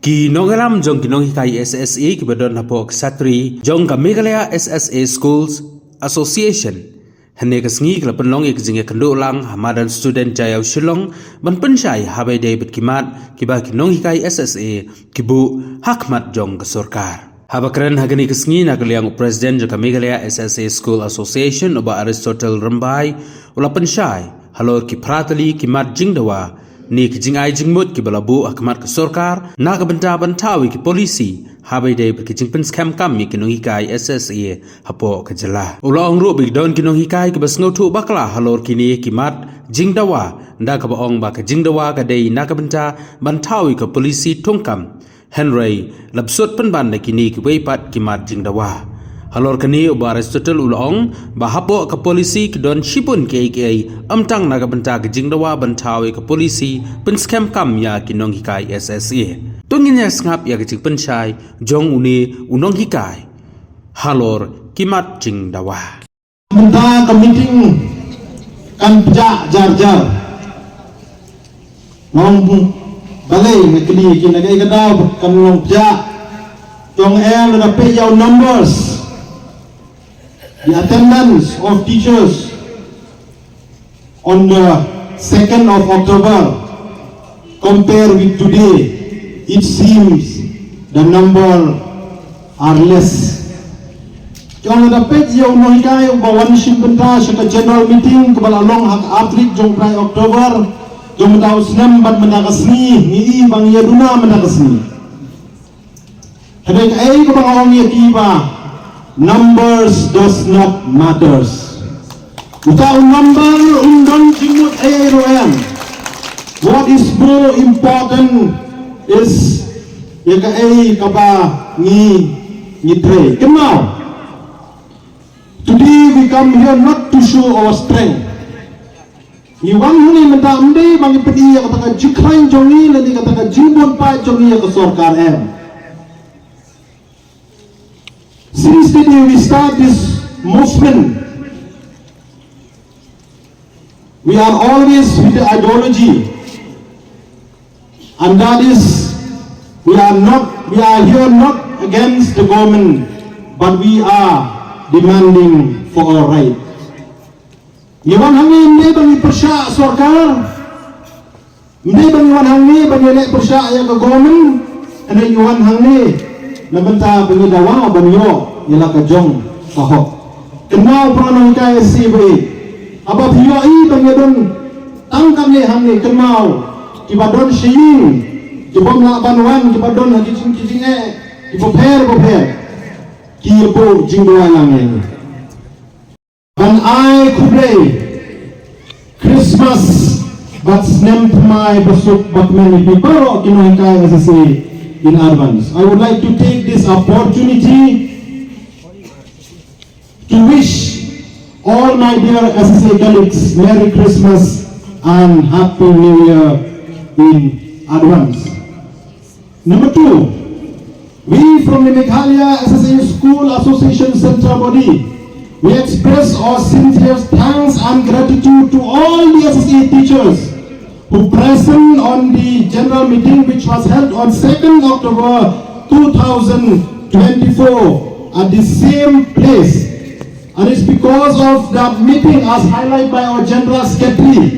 Ki Nongialam jong ki nonghikai SSA ki badon hapok satri jong ka Meghalaya SSA Schools Association hene ka sngi kla penlong ek jinge kendo lang hamadan student jayaw shilong ban pynshai habai David kimat ki ba ki nonghikai SSA ki bu hakmat jong ka sarkar habakran hagani ka sngi na kaliang president jong ka Meghalaya SSA School Association oba Aristotle Rambai ula pynshai halor ki pratali kimat jingdawa ni ki jingai jingmut ki balabu akmat ke sarkar na ka benta bantawi ki polisi habai dei ki jingpen scam kam mi ki nonghikai SSA hapo ka jala ulo ong ru big don ki nonghikai ki basngau thu bakla halor kini ki mat jingdawa nda ka baong ba ka jingdawa ka dei na ka benta bantawi ka polisi tungkam Henry labsut penban na kini ki weipat ki mat jingdawa halor kini uba Aristotle ulong bahapo ka polisi ki don shipun ke amtang naga benta ke jingdawa bantawi ka polisi pen scam kam ya ki nonghikai SSA tunginya ngap ya ke jing pynshai jong uni unonghikai halor kimat jingdawa benta ka meeting kan pja jar mong balai ngkli ki nagai kadaw kan long pja tong na pe yaw numbers the attendance of teachers on the 2nd of October compared with today, it seems the number are less. Jong dapat yung nonghikai bawan simbenta sa general meeting kebal along hak atlet jong prai October jong daw senam bat menakasni ni bang yaduna menakasni. Hadek ay ko bang ong yakiba numbers does not matters. Without number, undang jimut AROM. What is more important is yaka kaba ni tre. Kenal. Today we come here not to show our strength. Ni wang huni menta amde bangi pedi kata jikrain jongi lagi kata jimbon pa jongi ka sarkar em. Since the day we start this movement, we are always with the ideology, and that is we are here not against the government, but we are demanding for our right. Iwan hangi hindi bang ipersya sarkar, hindi bang iwan hangi bang ilek persya ya ke government, and iwan hangi nabenta pengidawa banyo ila ka jong sahok kenal pranong kay sibe aba biyo I bangedon tangkam le hamne kenal kibadon shin kibom na banwan kibadon hagijing kiboper kibo jingdawa lang ban I kubre Christmas but snem my besuk but many people kinoy kay SSA in advance. I would like to take this opportunity to wish all my dear SSA colleagues Merry Christmas and Happy New Year in advance. Number 2, we from the Meghalaya SSA School Association Central Body, we express our sincere thanks and gratitude to all the SSA teachers who present on the general meeting which was held on 2nd October 2024 at the same place. And it's because of that meeting, as highlighted by our General Secretary,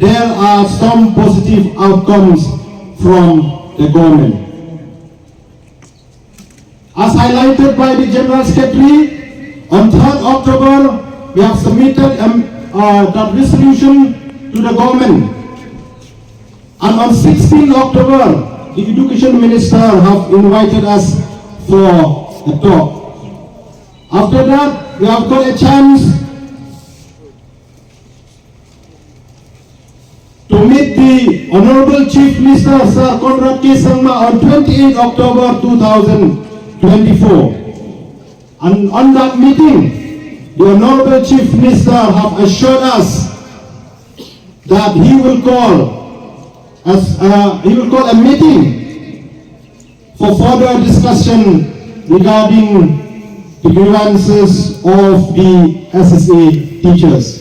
there are some positive outcomes from the government. As highlighted by the General Secretary, on 3rd October, we have submitted that resolution to the government. And on 16th October, the Education Minister have invited us for a talk. After that, we have got a chance to meet the Honorable Chief Minister, Sir Conrad K. Sangma, on 28th October 2024. And on that meeting, the Honorable Chief Minister have assured us that he will call a meeting for further discussion regarding the grievances of the SSA teachers.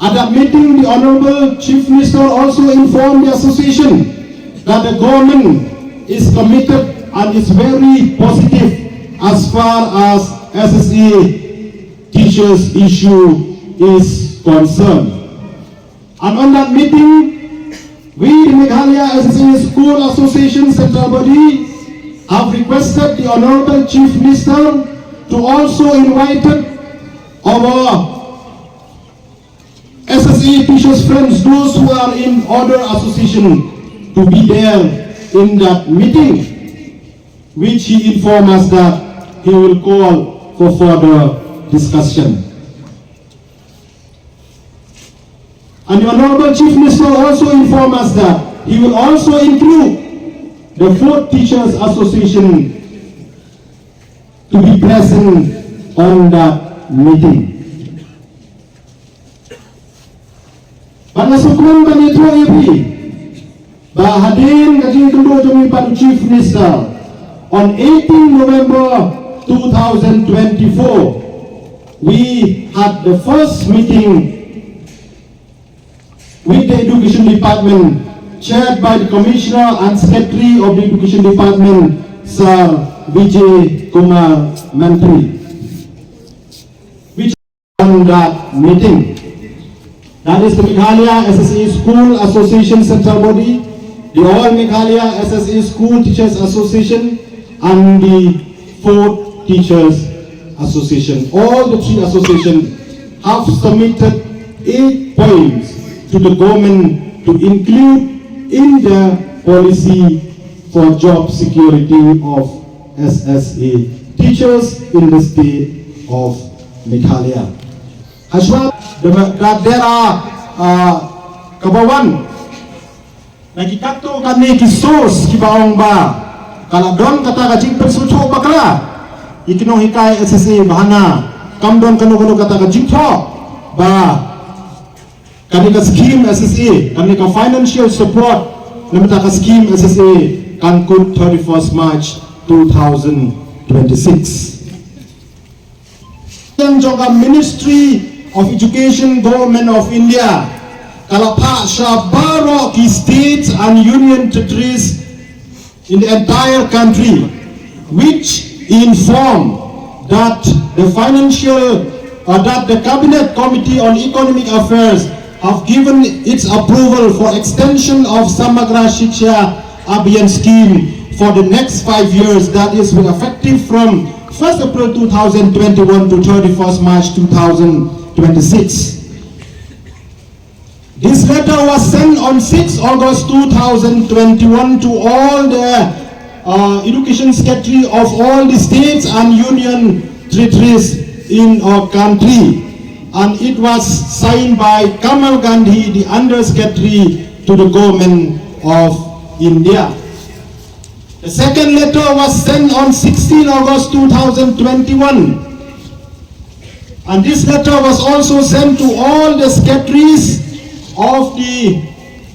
At that meeting, the Honorable Chief Minister also informed the association that the government is committed and is very positive as far as SSA teachers issue is concerned. And on that meeting, we, the Meghalaya SSA School Association Central Body, have requested the Honorable Chief Minister to also invite our SSA teachers friends, those who are in other association, to be there in that meeting, which he informed us that he will call for further discussion. And the Honorable Chief Minister also informed us that he will also include the 4th Teachers Association to be present on that meeting. Panasukun Banitro EP, Bahadin Gajin Kandojami Padu Chief Minister on 18 November 2024, we had the first meeting with the Education Department, chaired by the Commissioner and Secretary of the Education Department, Sir Vijay Kumar Mantri, which on that meeting. That is the Meghalaya SSA School Association Central Body, the All Meghalaya SSA School Teachers Association, and the 4th Teachers Association. All the 3 associations have submitted 8 points to the government to include in the policy for job security of SSA teachers in the state of Meghalaya. As well, that there are kabawan nagikato kami kisos kibaong ba kaladon kata kajing persucho bakla ikinong hikai SSA bahana kamdon kanu kata kajing tho ba kami ka scheme SSA kami ka financial support namita ka scheme SSA Cancun 31st March 2026 yang juga Ministry of Education, Government of India, kalapa sa baroh ki states and union territories in the entire country, which inform that the Cabinet Committee on Economic Affairs have given its approval for extension of Samagra Shiksha Abhiyan scheme for the next 5 years, that is effective from 1st April 2021 to 31st March 2026. This letter was sent on 6 August 2021 to all the education secretary of all the states and union territories in our country, and it was signed by Kamal Gandhi, the Under Secretary to the Government of India. The second letter was sent on 16 August 2021. And this letter was also sent to all the secretaries of the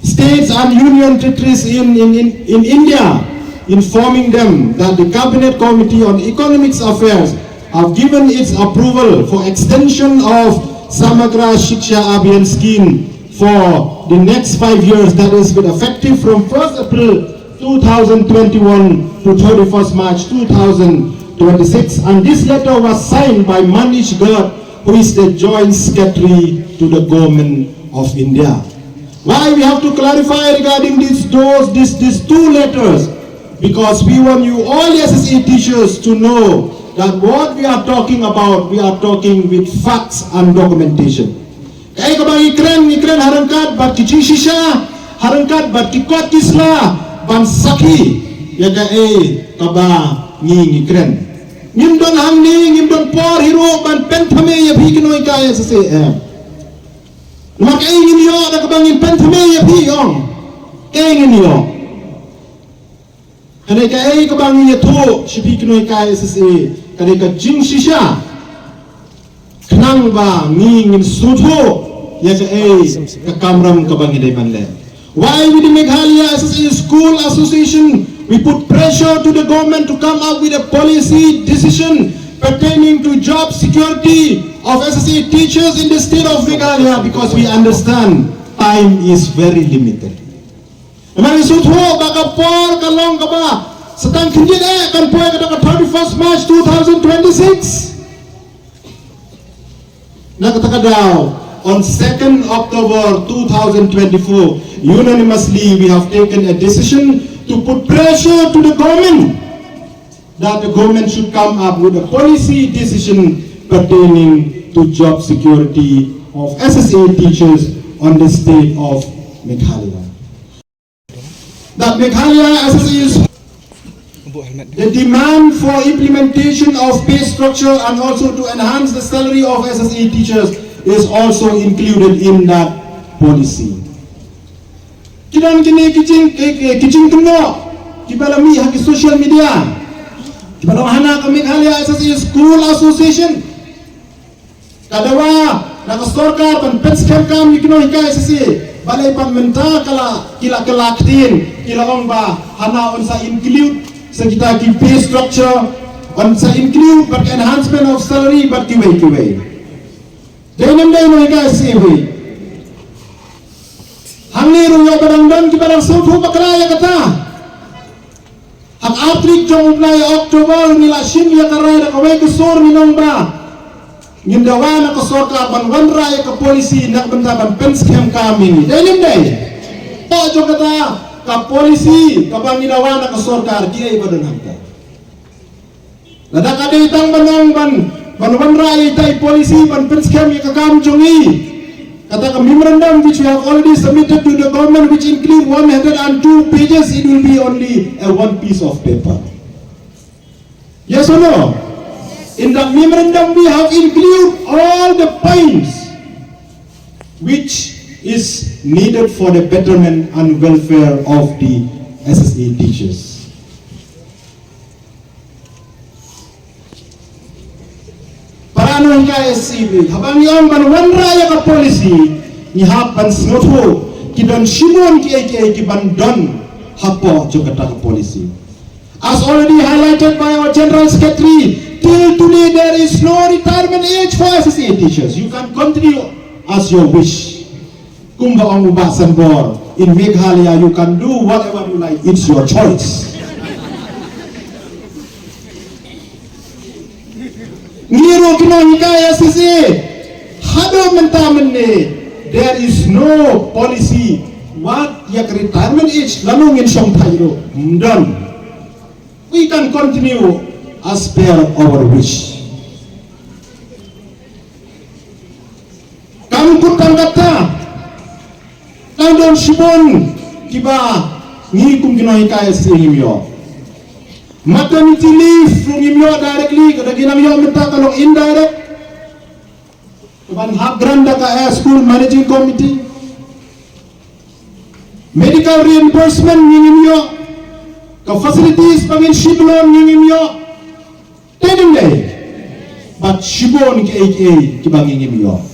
states and union territories in India, informing them that the Cabinet Committee on Economic Affairs have given its approval for extension of Samagra Shiksha Abhiyan scheme for the next 5 years, that is effective from 1st April 2021 to 31st March 2026. And this letter was signed by Manish Garg, who is the Joint Secretary to the Government of India. Why we have to clarify regarding these 2 letters? Because we want you all SSA teachers to know that what we are talking about, we are talking with facts and documentation. Kaya kabang ikren harangkat bat kichishisha, harangkat bat kikot kisla, ban saki, ya kaya kaba nging ikren. Ngimdon hamni, ngimdon por hiro ban pentame ya bhikinoy kaya sa CM. Lumakay ninyo na kabangin pentame ya bhiyong. Kaya ninyo. Kanay kaya kabangin ya to, si bhikinoy kaya sa CM. Kanay ka jing shisha. Kanang ba ngingin suto, ya kaya kakamram kabangin ay manle. Why we the Meghalaya SSA School Association, we put pressure to the government to come up with a policy decision pertaining to job security of SSA teachers in the state of Meghalaya, because we understand time is very limited. Naman isutho baka por kalong ka ba Setang kinjit kan poe kata 31st March 2026. Nak kata daw on 2nd October 2024 unanimously we have taken a decision to put pressure to the government that the government should come up with a policy decision pertaining to job security of SSA teachers on the state of Meghalaya. That Meghalaya SSA is the demand for implementation of pay structure and also to enhance the salary of SSA teachers is also included in that policy. Kidan kini kicing tengok kibalami haki social media kibalamhana kami Meghalaya SSA School Association kadawa nakastorka pan penskem kam yukino hika SSA balai pan menta kala kila kelaktin kila ongba hana on sa include sekitar ki pay structure on sa include but enhancement of salary but kiway denam dai no hika SSA hui hangni ruya barangdan ki barang sautu bakraya kata hak atrik jong ulay Oktober nila shin ya karay na kaway kusor minong ba jingdawa na kusor ka banwan raya ka polisi nak bentaban penskem kami denim day po jo kata ka polisi ka bang jingdawa na kusor ka kiay badan hangta lada ka day tang banong banwan raya tay polisi ban penskem ya kakam jongi kata ka memorandum which we have already submitted to the government which include 102 pages, it will be only a one piece of paper. Yes or no? In the memorandum we have included all the points which is needed for the betterment and welfare of the SSA teachers. Parano hingga SCB, habang yung banwan raya ka policy, ni hapan snoto, kidan shimon ki bandon hapo jogata ka policy. As already highlighted by our General Secretary, till today there is no retirement age for SSA teachers. You can continue as your wish. Kumba ang ubasan bor, in Meghalaya you can do whatever you like, it's your choice. Ngiro kinohikaya SSA hado mentamene there is no policy what yak retirement age lanong in siyang tayo done. We can continue as per our wish. Kamu kutang kata kandong shibon kiba ngikum kinohikaya SSA himyo maternity leave from imyo directly kada ginamyo meta kalong indirect kaban hak granda ka school managing committee medical reimbursement ngimyo ka facilities pangin shiblon ngimyo tenim day but shibon ki aka kibang ngimyo.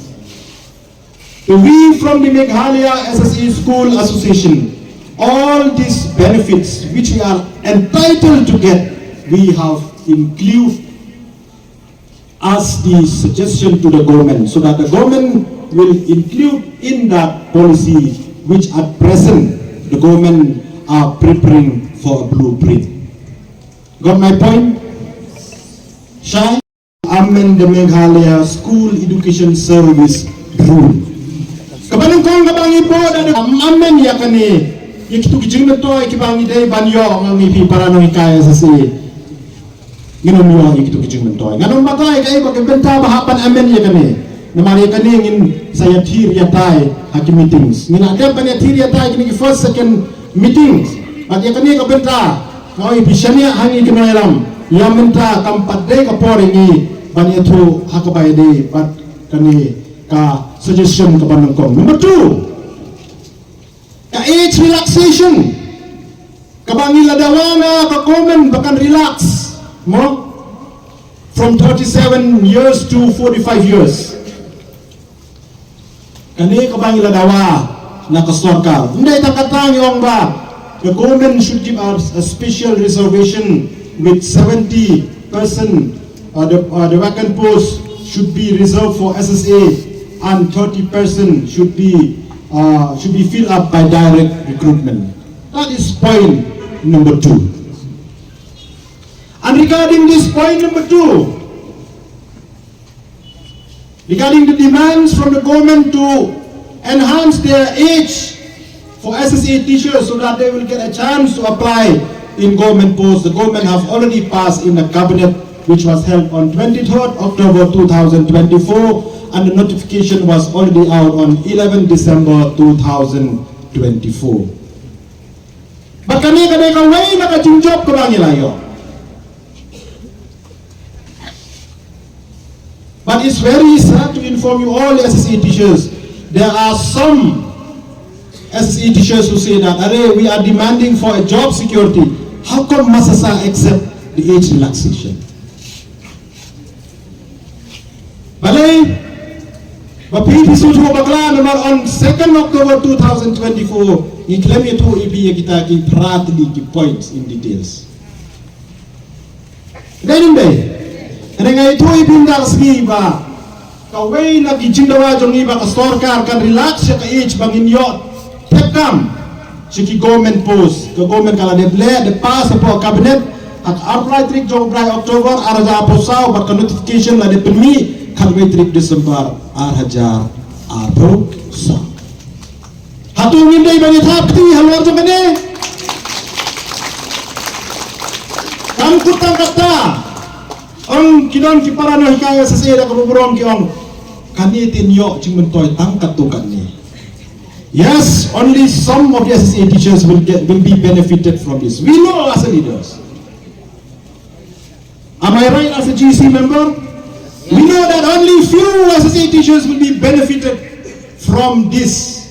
We from the Meghalaya SSA School Association, all these benefits which we are entitled to get, we have included as the suggestion to the government, so that the government will include in that policy which at present the government are preparing for a blueprint. Got my point? Shall amend the Meghalaya School Education Service Rule. Kabanang kong kabang ibo na amen ya kani ikitu kijingna to ikibang ide banyo ang ipi para no hikaya sa si ginomyo ikitu kijingna to nganong batay kay pagbenta bahapan amen ya kani namari kani ngin saya tir ya tay haki meetings ngina ada pan ya tir ya tay kini first second meetings at ya kani kabenta no ipi shania hangi Nongialam ya menta kampat de kapore ni banyo to hakabay de pat kani ka suggestion ka panangkong. Number 2, ka age relaxation. Kabangila dawana ka comment bakan relax mo from 37 years to 45 years. Kani kabangila dawa na kastorka. Hindi takatang yung ba the government should give us a special reservation with 70% the vacant post should be reserved for SSA and 30% should be filled up by direct recruitment. That is point number 2. And regarding this point number 2, regarding the demands from the government to enhance their age for SSA teachers so that they will get a chance to apply in government posts, the government have already passed in the cabinet, which was held on 23rd October 2024, and the notification was already out on 11 December 2024. But kami kaway nakajinjob ko ba nila yun? But it's very sad to inform you all SSA teachers, there are some SSA teachers who say that, we are demanding for a job security. How come MSSASA accept the age relaxation? Balay, Bapi Pisutu Bakla naman on 2nd October 2024, i-claim ito ibi kita ki pratli ki points in details. Ganun ba? Ano nga ito ibindang sige ba? Kaway na ki jingdawa jong iba ka store car kan relax siya ka age bangin yot. Tekam siya ki government post. Ka government kala de pass po cabinet at apply trick jong bray October araja po saw bat ka notification la de permi kalway trick December araja apo saw. Hatungin day bangit hapti halwar jong kane. Kamkutang kata ang kinon ki para no hikaya sa sira kabuburon ki ong kanitin yo jingmentoy tangkat tukan ni. Yes, only some of the SSA teachers will be benefited from this. We know as a leaders. Am I right as a GC member? We know that only few SSA teachers will be benefited from this.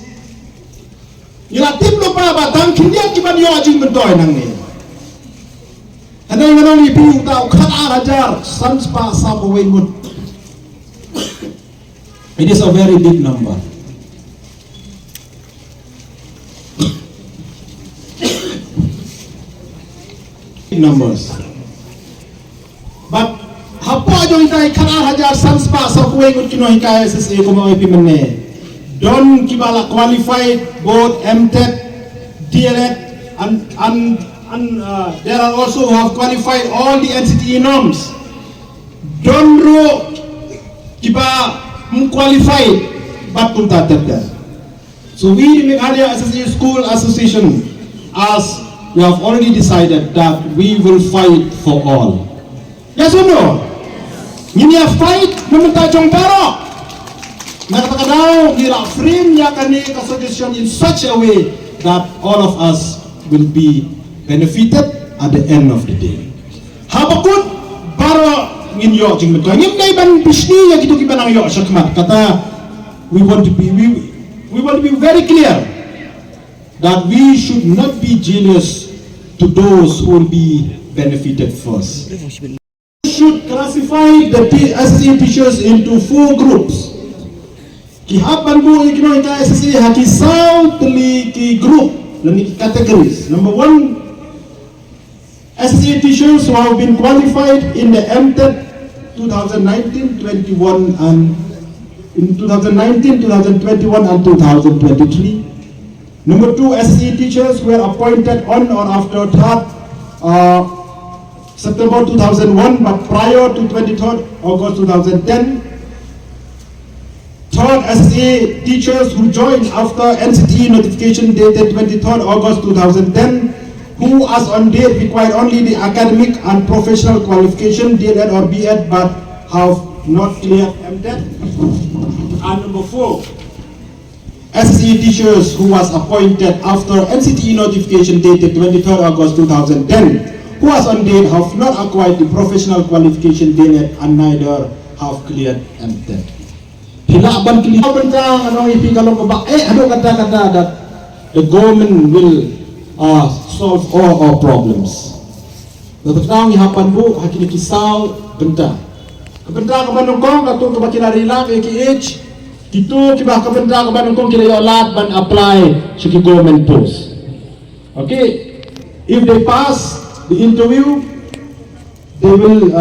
Ila tiplo pa ba tang kindian ki ban yo jingmentoy nang ni. And then when only people tao karajar sans pa sa away mood. It is a very big number. Big numbers. But hapo ajo itay karajar sans pa sa away mood kino hikaya SSA ko mga ipimene. Don kibala qualified both MTET, DLET and there are also who have qualified all the NCTE norms. Donro kiba qualified but punta tete. So we the Meghalaya SSA School Association, as we have already decided that we will fight for all. Yes or no? Niya fight namunta jong baroh. Nakatagadaw nila frame niya kani ka suggestion in such a way that all of us will be benefited at the end of the day. Habakut baroh nginyo jing mentoy ngim day ban bisni ya gitu kibanang yo sakmat kata we want to be very clear that we should not be jealous to those who will be benefited first. We should classify the SSA teachers into 4 groups. Kihapan mo ikino ika SSA haki saw tali ki group lani categories. Number 1, SSA teachers who have been qualified in the MTET 2019-21 and in 2019, 2021 and 2023. Number 2, SSA teachers were appointed on or after 3rd September 2001 but prior to 23rd August 2010. 3rd, SSA teachers who joined after NCTE notification dated 23rd August 2010, who as on date required only the academic and professional qualification, DED or BEd, but have not cleared MTET. And number 4, SSA teachers who was appointed after NCTE notification dated 23rd August 2010, who as on date have not acquired the professional qualification, DED, and neither have cleared MTET. Hilaban kiliban ka ano ipigalong ko ba ano kata that the government will solve all our problems. Dapat ihapan po hakinikisaw benda. Kabenda ka manungkong katong kabakinarila kay KH dito kiba kabenda ka manungkong kilayolat ban apply sa government post. Okay, if they pass the interview, they will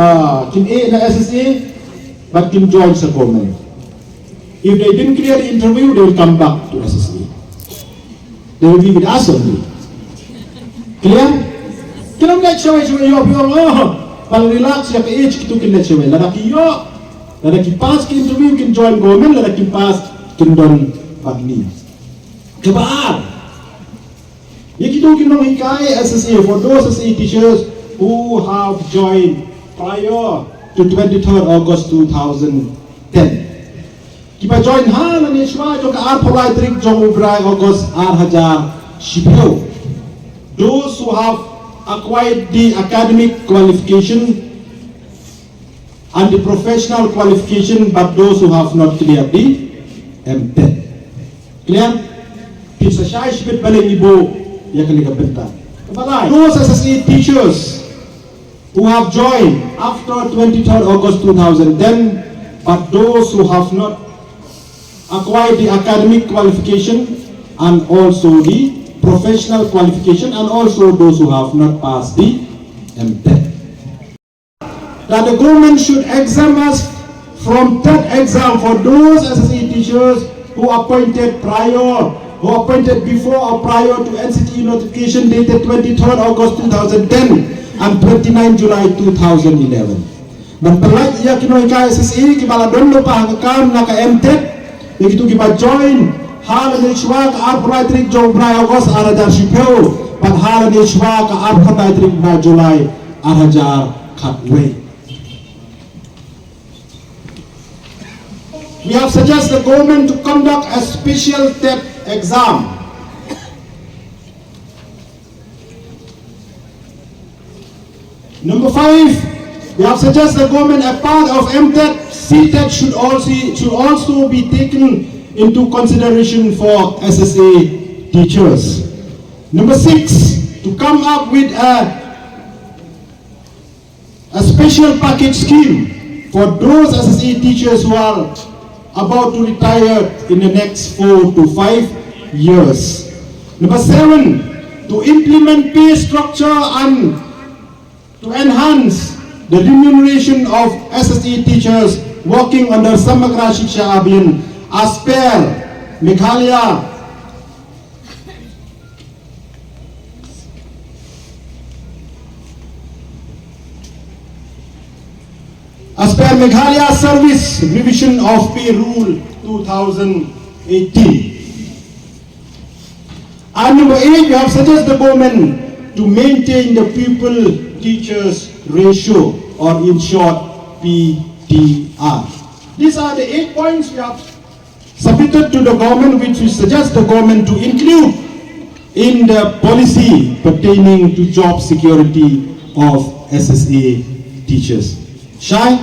kin A na SSA but kin join sa government. If they didn't clear the interview, they will come back to SSA. They will be with us only. Clear? Kailan na siya yung Bal relax ya ke age kitu kin lechewe. Ladaki yo. Ladaki pass ki interview kin join government. Ladaki pass kin don pagni. Kebar. Ye kitu kin nonghikai SSA for those SSA teachers who have joined prior to 23rd August 2010. Kita join hal ni semua jong ar polai trik jong ubrai August ar hajar shipyo. Those who have acquired the academic qualification and the professional qualification, but those who have not cleared the MTech. Clear? Pynshai shipit balik ibu yang kena kebentar. Those SSA teachers who have joined after 23rd August 2010, but those who have not acquired the academic qualification and also the professional qualification, and also those who have not passed the MTech. That the government should exempt us from that exam for those SSA teachers who appointed before or prior to NCT notification dated 23rd August 2010 and 29 July 2011. Dan pelaj ia kino ika SSA kibala dondo pa hangkam naka MTech ikitu kiba join hal ni shwa ka ar praitrik jong brai August arajar shipyo pan hal ni shwa ka ar praitrik na July arajar khatwe. We have suggested the government to conduct a special TET exam. Number 5, we have suggested the government a part of MTech, CTET should also be taken into consideration for SSA teachers. Number 6, to come up with a special package scheme for those SSA teachers who are about to retire in the next 4 to 5 years. Number 7, to implement pay structure and to enhance the remuneration of SSA teachers working under Samagra Shiksha Abhiyan as per Meghalaya Service Revision of Pay Rule 2018. And number 8, we have suggested the government to maintain the pupil-teachers ratio, or in short, PTR. These are the 8 points we have submitted to the government, which we suggest the government to include in the policy pertaining to job security of SSA teachers. Shai?